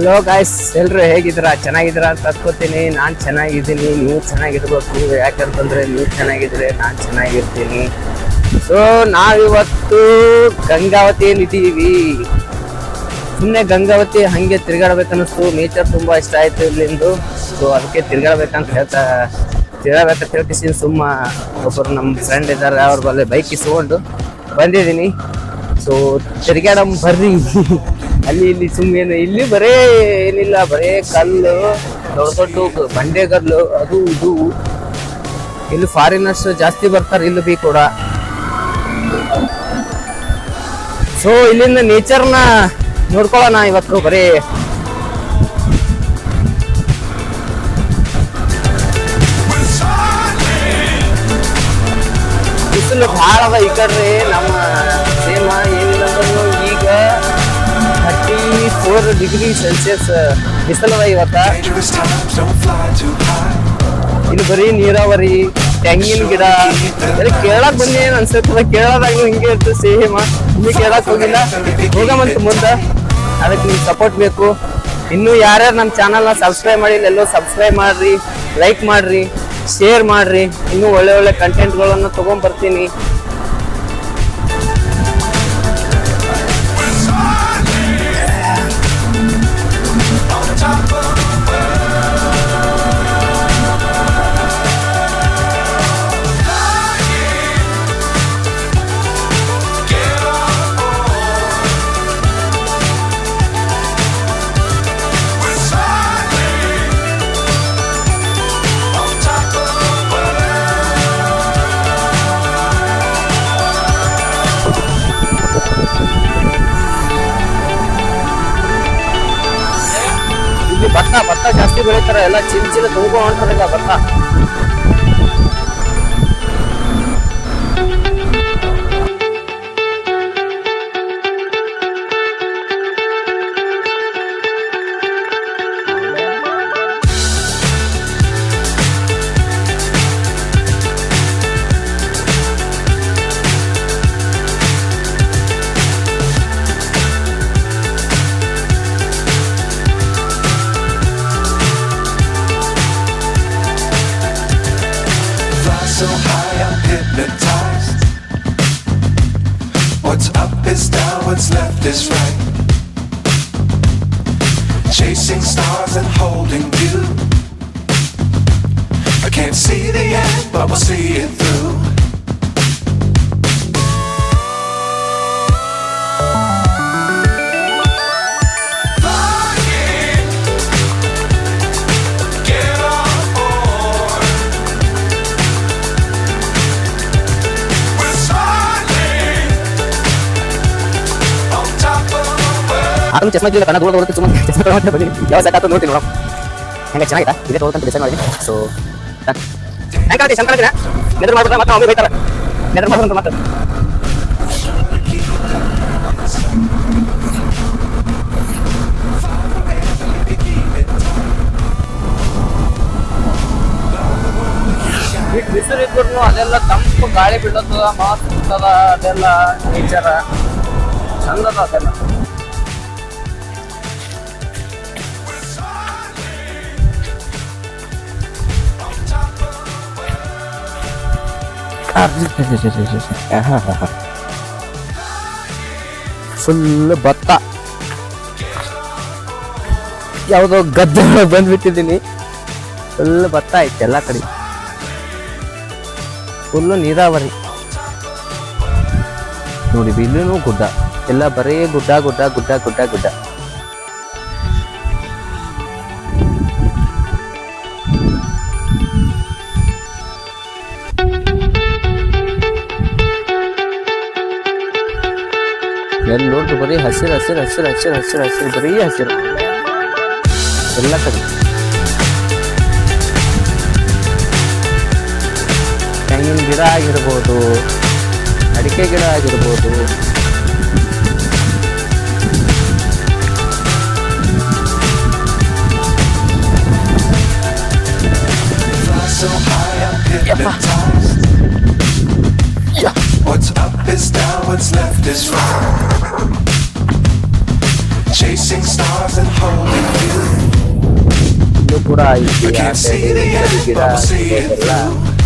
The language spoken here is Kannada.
ಹಲೋ ಗಾಯ್ಸ್, ಎಲ್ರು ಹೇಗಿದ್ದೀರಾ? ಚೆನ್ನಾಗಿದ್ದೀರಾ ಅಂತ ಅನ್ಕೋತೀನಿ. ನಾನು ಚೆನ್ನಾಗಿದ್ದೀನಿ, ನೀವು ಚೆನ್ನಾಗಿರ್ಬೇಕು. ಯಾಕಂತಂದ್ರೆ ನೀವು ಚೆನ್ನಾಗಿದ್ರೆ ನಾನು ಚೆನ್ನಾಗಿರ್ತೀನಿ. ಸೊ ನಾವಿವತ್ತು ಗಂಗಾವತಿಯಲ್ಲಿದ್ದೀವಿ. ಸುಮ್ಮನೆ ಗಂಗಾವತಿ ಹಂಗೆ ತಿರ್ಗಾಡ್ಬೇಕನ್ನಿಸ್ತು. ನೇಚರ್ ತುಂಬಾ ಇಷ್ಟ ಆಯ್ತು ಇಲ್ಲಿಂದು. ಸೊ ಅದಕ್ಕೆ ತಿರ್ಗಾಡ್ಬೇಕಂತ ಹೇಳ್ತೀನಿ. ಸುಮ್ಮ ಒಬ್ಬರು ನಮ್ಮ ಫ್ರೆಂಡ್ ಇದ್ದಾರೆ, ಅವ್ರ ಬಲ್ಲಿ ಬೈಕ್ ಇಸ್ಕೊಂಡು ಬಂದಿದ್ದೀನಿ. ಸೊ ತಿರ್ಗಾಡಮ್ ಬರ್ರಿ. ಅಲ್ಲಿ ಇಲ್ಲಿ ಸುಮ್ಮನೆ ಇಲ್ಲಿ ಬರೇ ಏನಿಲ್ಲ, ಬರೇ ಕಲ್ಲು, ದೊಡ್ಡ ದೊಡ್ಡ ಬಂಡೆಗಲ್ಲು, ಅದು ಇದು. ಇಲ್ಲಿ ಫಾರಿನರ್ಸ್ ಜಾಸ್ತಿ ಬರ್ತಾರೆ ಇಲ್ಲಿ ಬಿ ಕೂಡ. ಸೊ ಇಲ್ಲಿಂದ ನೇಚರ್ನ ನೋಡ್ಕೊಳ್ಳೋಣ ಇವತ್ತು. ಬರೀ ಬಿಸಿಲು ಭಾಳ ಅದ ಈ ಕಡೆ. ನಮ್ಮ ಸೇಮ ಏನಿಲ್ಲ ಅಂದ್ರೂ ಈಗ 34 ಡಿಗ್ರಿ ಸೆಲ್ಸಿಯಸ್ ಬಿಸಿಲದ ಇವತ್ತ. ಇಲ್ಲಿ ಬರೀ ನೀರಾವರಿ, ತೆಂಗಿನ ಗಿಡ ಎಲ್ಲ ಕೇಳಕ್ ಬಂದಿ ಏನ್ ಅನ್ಸುತ್ತದ. ಕೇಳೋದಾಗ ಹಿಂಗೆ ಇರ್ತದೆ ಸೇಮ. ಇಲ್ಲಿ ಕೇಳಕ್ ಹೋಗಿಲ್ಲ, ಹೋಗಮಂತ ಮುಂದೆ. ಅದಕ್ಕೆ ನಿಮ್ಗೆ ಸಪೋರ್ಟ್ ಬೇಕು. ಇನ್ನು ಯಾರ್ಯಾರು ನಮ್ಮ ಚಾನಲ್ನ ಸಬ್ಸ್ಕ್ರೈಬ್ ಮಾಡಿಲ್ಲ, ಎಲ್ಲೋ ಸಬ್ಸ್ಕ್ರೈಬ್ ಮಾಡ್ರಿ, ಲೈಕ್ ಮಾಡ್ರಿ, ಶೇರ್ ಮಾಡ್ರಿ. ಇನ್ನೂ ಒಳ್ಳೆ ಒಳ್ಳೆ ಕಂಟೆಂಟ್ಗಳನ್ನು ತಗೊಂಡ್ ಬರ್ತೀನಿ. ಇಲ್ಲಿ ಭತ್ತ ಜಾಸ್ತಿ ಬೆಳಿತಾರೆ. ಎಲ್ಲ ಚಿನ್ನ ತುಂಬ್ಕೊಂಡು ಹೊಂಟಾರೆ ಈಗ ಭತ್ತ. So high I'm hypnotized. What's up is down, what's left is right. Chasing stars and holding you. I can't see the end, but we'll see it through. ಅದನ್ನು ಚಸ್ಮಾ ಇದ್ದಿಲ್ಲ, ಕಣ್ಣ ದೂರ ದೂರಕ್ಕೆ ಸುಮ್ಮನೆ ಚಸ್ಮಾ ತೊಗೊಂಡು ಬಂದಿನಿ. ಯಾವ ಸೆಟ್ ಆಯ್ತು ನೋಡ್ತೀನಿ ನೋಡೋಣ. ಹೆಂಗೆ ಚೆನ್ನಾಗಿತ್ತಾ? ಇದೇ ತೊಗೊಳ್ಕಂತ ಡಿಸೈಡ್ ಮಾಡಿದ್ದೀನಿ. ಸೊ ಹೆಂಗೆ ಕಾಣ್ತಿ ಶಂಕರದಿನ ನೆದ್ರ ಮಾಡ್ಬಿಟ್ರೆ ಮತ್ತೆ ಅವ್ರಿಗೆ ಬೈತಾರೆ. ನೆದ್ರ ಮಾಡ್ಬಿಟ್ರೆ ಮತ್ತೆ ಬಿಸಿಲು ಇದ್ರು ಅದೆಲ್ಲ ತಂಪು ಗಾಳಿ ಬಿಡೋದು ಮಸ್ತ್ ಅದ. ಅದೆಲ್ಲ ನೇಚರ ಚಂದ ಅದ ಅದೆಲ್ಲ. ಫುಲ್ ಭತ್ತ, ಯಾವುದೋ ಗದ್ದೆ ಬಂದ್ಬಿಟ್ಟಿದ್ದೀನಿ. ಫುಲ್ ಭತ್ತ ಐತೆ ಎಲ್ಲ ಕಡೆ. ಫುಲ್ಲು ನೀರಾವರಿ ನೋಡಿ. ಇಲ್ಲೂ ಗುಡ್ಡ, ಎಲ್ಲ ಬರೀ ಗುಡ್ಡ ಗುಡ್ಡ ಗುಡ್ಡ ಗುಡ್ಡ ಗುಡ್ಡ. ಎಲ್ಲಿ ನೋಡಿದ್ರು ಬರೀ ಹಸಿರು ಹಸಿರು ಹಸಿರು ಹಸಿರು ಹಸಿರು ಹಸಿರು, ಬರೀ ಹಸಿರು ಎಲ್ಲ ಕಡೆ. ತೆಂಗಿನ ಗಿಡ ಆಗಿರ್ಬೋದು, ಅಡಿಕೆ ಗಿಡ ಆಗಿರ್ಬೋದು. What's up is down, what's left is right. chasing stars and holding you. ಇಲ್ಲೂ ಕೂಡ I ಐತಿ ಆ can't see side the end, ಗಿಡ but we'll see it ಎಲ್ಲ through.